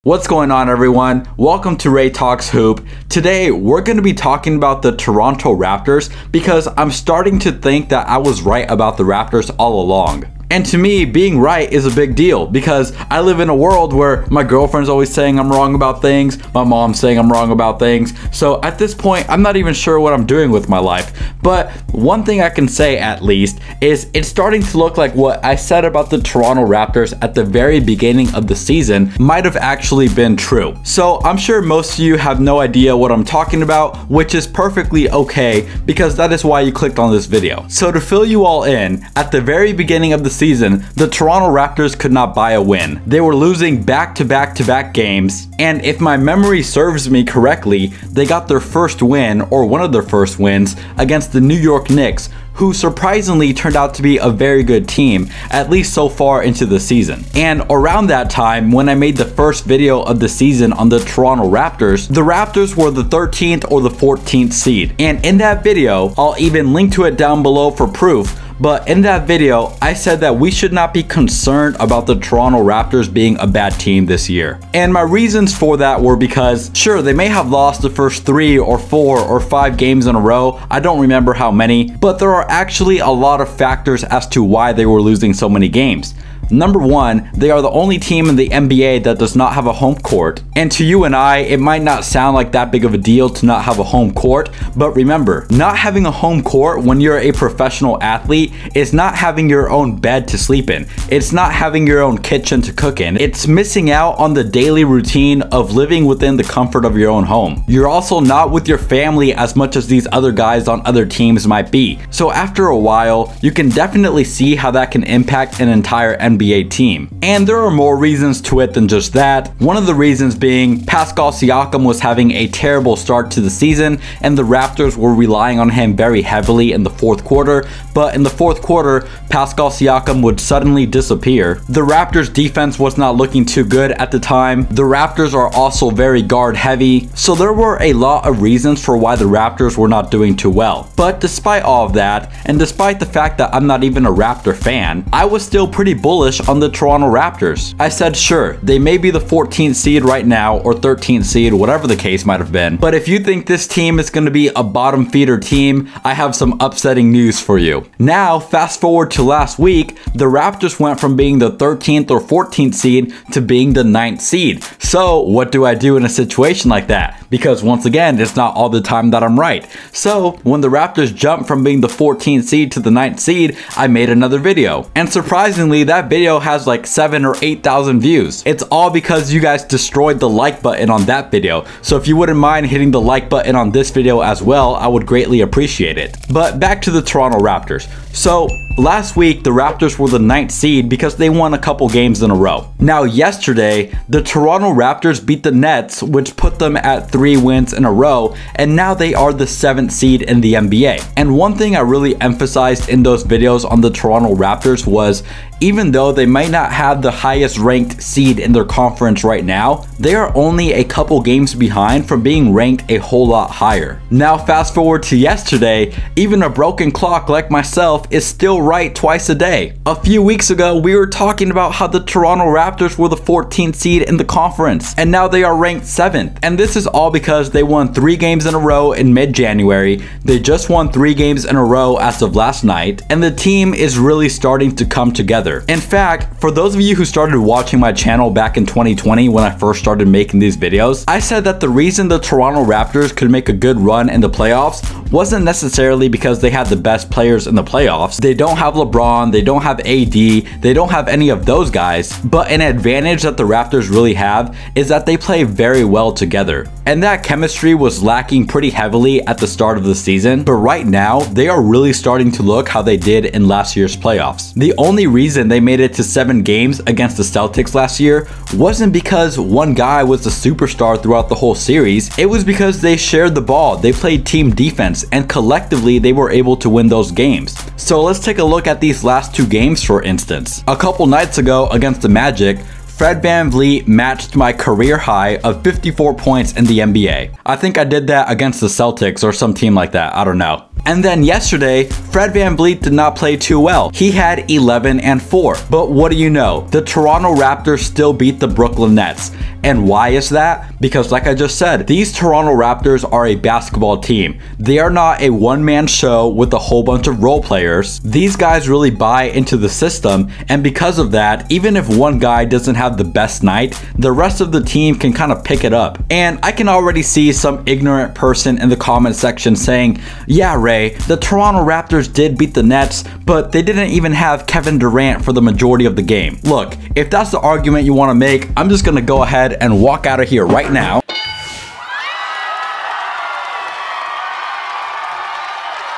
What's going on, everyone? Welcome to Ray Talks Hoop. Today we're going to be talking about the Toronto Raptors because I'm starting to think that I was right about the Raptors all along. And to me, being right is a big deal because I live in a world where my girlfriend's always saying I'm wrong about things, my mom's saying I'm wrong about things. So at this point, I'm not even sure what I'm doing with my life. But one thing I can say at least is it's starting to look like what I said about the Toronto Raptors at the very beginning of the season might have actually been true. So I'm sure most of you have no idea what I'm talking about, which is perfectly okay because that is why you clicked on this video. So to fill you all in, at the very beginning of the season, the Toronto Raptors could not buy a win. They were losing back-to-back games, and if my memory serves me correctly, they got their first win, or one of their first wins, against the New York Knicks, who surprisingly turned out to be a very good team, at least so far into the season. And around that time, when I made the first video of the season on the Toronto Raptors, the Raptors were the 13th or the 14th seed. And in that video, I'll even link to it down below for proof, but in that video, I said that we should not be concerned about the Toronto Raptors being a bad team this year. And my reasons for that were because, sure, they may have lost the first 3 or 4 or 5 games in a row, I don't remember how many, but there are actually a lot of factors as to why they were losing so many games. Number one, they are the only team in the NBA that does not have a home court. And to you and I, it might not sound like that big of a deal to not have a home court, but remember, not having a home court when you're a professional athlete is not having your own bed to sleep in. It's not having your own kitchen to cook in. It's missing out on the daily routine of living within the comfort of your own home. You're also not with your family as much as these other guys on other teams might be. So after a while, you can definitely see how that can impact an entire NBA team. And there are more reasons to it than just that. One of the reasons being Pascal Siakam was having a terrible start to the season and the Raptors were relying on him very heavily in the fourth quarter, but in the fourth quarter, Pascal Siakam would suddenly disappear. The Raptors defense was not looking too good at the time. The Raptors are also very guard heavy, so there were a lot of reasons for why the Raptors were not doing too well. But despite all of that, and despite the fact that I'm not even a Raptor fan, I was still pretty bullish on the Toronto Raptors. I said, sure, they may be the 14th seed right now or 13th seed, whatever the case might have been, but if you think this team is going to be a bottom feeder team, I have some upsetting news for you. Now, fast forward to last week, the Raptors went from being the 13th or 14th seed to being the 9th seed. So what do I do in a situation like that? Because once again, it's not all the time that I'm right. So when the Raptors jumped from being the 14th seed to the 9th seed, I made another video. And surprisingly, that video has like 7,000 or 8,000 views. It's all because you guys destroyed the like button on that video. So if you wouldn't mind hitting the like button on this video as well, I would greatly appreciate it. But back to the Toronto Raptors. So last week, the Raptors were the 9th seed because they won a couple games in a row. Now yesterday, the Toronto Raptors beat the Nets, which put them at 3 wins in a row, and now they are the 7th seed in the NBA. And one thing I really emphasized in those videos on the Toronto Raptors was, even though they might not have the highest ranked seed in their conference right now, they are only a couple games behind from being ranked a whole lot higher. Now fast forward to yesterday, even a broken clock like myself is still right twice a day. A few weeks ago, we were talking about how the Toronto Raptors were the 14th seed in the conference, and now they are ranked 7th. And this is all because they won 3 games in a row in mid-January. They just won 3 games in a row as of last night, and the team is really starting to come together. In fact, for those of you who started watching my channel back in 2020 when I first started making these videos, I said that the reason the Toronto Raptors could make a good run in the playoffs wasn't necessarily because they had the best players in the playoffs. They don't have LeBron, they don't have AD, they don't have any of those guys, but an advantage that the Raptors really have is that they play very well together. And that chemistry was lacking pretty heavily at the start of the season, but right now, they are really starting to look how they did in last year's playoffs. The only reason they made it to 7 games against the Celtics last year wasn't because one guy was the superstar throughout the whole series. It was because they shared the ball, they played team defense, and collectively they were able to win those games. So let's take a look at these last 2 games for instance. A couple nights ago against the Magic, Fred VanVleet matched my career high of 54 points in the NBA. I think I did that against the Celtics or some team like that, I don't know. And then yesterday, Fred VanVleet did not play too well. He had 11 and 4. But what do you know? The Toronto Raptors still beat the Brooklyn Nets. And why is that? Because like I just said, these Toronto Raptors are a basketball team. They are not a one-man show with a whole bunch of role players. These guys really buy into the system, and because of that, even if one guy doesn't have the best night, the rest of the team can kind of pick it up. And I can already see some ignorant person in the comment section saying, yeah, Ray, the Toronto Raptors did beat the Nets, but they didn't even have Kevin Durant for the majority of the game. Look, if that's the argument you want to make, I'm just gonna go ahead and walk out of here right now.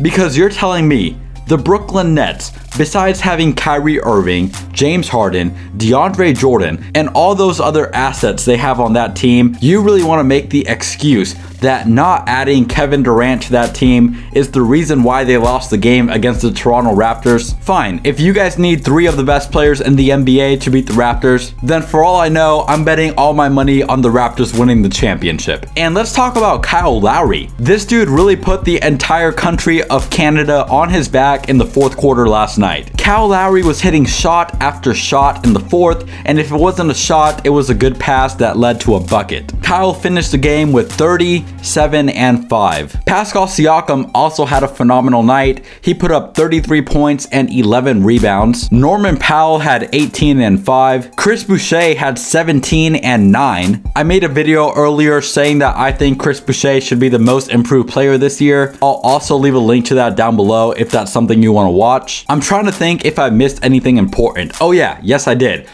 Because you're telling me the Brooklyn Nets, besides having Kyrie Irving, James Harden, DeAndre Jordan, and all those other assets they have on that team, you really want to make the excuse that not adding Kevin Durant to that team is the reason why they lost the game against the Toronto Raptors? Fine, if you guys need 3 of the best players in the NBA to beat the Raptors, then for all I know, I'm betting all my money on the Raptors winning the championship. And let's talk about Kyle Lowry. This dude really put the entire country of Canada on his back in the 4th quarter last night. Kyle Lowry was hitting shot after shot in the 4th, and if it wasn't a shot, it was a good pass that led to a bucket. Kyle finished the game with 30, 7 and 5. Pascal Siakam also had a phenomenal night. He put up 33 points and 11 rebounds. Norman Powell had 18 and 5. Chris Boucher had 17 and 9. I made a video earlier saying that I think Chris Boucher should be the most improved player this year. I'll also leave a link to that down below if that's something you want to watch. I'm trying to think if I missed anything important. Oh yeah, yes I did.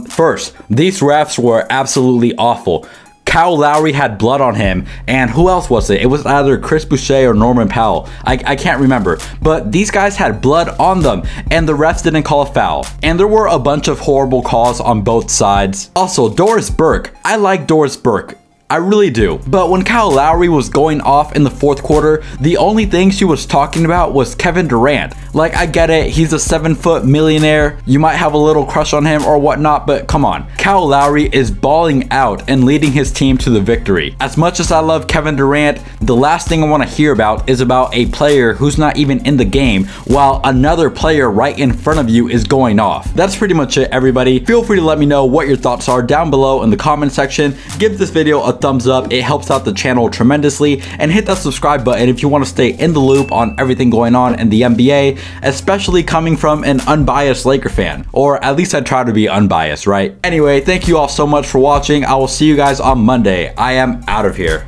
First, these refs were absolutely awful. Kyle Lowry had blood on him, and who else was it? It was either Chris Boucher or Norman Powell. I can't remember, but these guys had blood on them, and the refs didn't call a foul. And there were a bunch of horrible calls on both sides. Also, Doris Burke. I like Doris Burke. I really do. But when Kyle Lowry was going off in the 4th quarter, the only thing she was talking about was Kevin Durant. Like, I get it, he's a 7-foot millionaire. You might have a little crush on him or whatnot, but come on. Kyle Lowry is balling out and leading his team to the victory. As much as I love Kevin Durant, the last thing I want to hear about is about a player who's not even in the game while another player right in front of you is going off. That's pretty much it, everybody. Feel free to let me know what your thoughts are down below in the comment section. Give this video a thumbs up, it helps out the channel tremendously, and hit that subscribe button if you want to stay in the loop on everything going on in the NBA, especially coming from an unbiased Laker fan, or at least I try to be unbiased, right? Anyway, thank you all so much for watching. I will see you guys on Monday. I am out of here.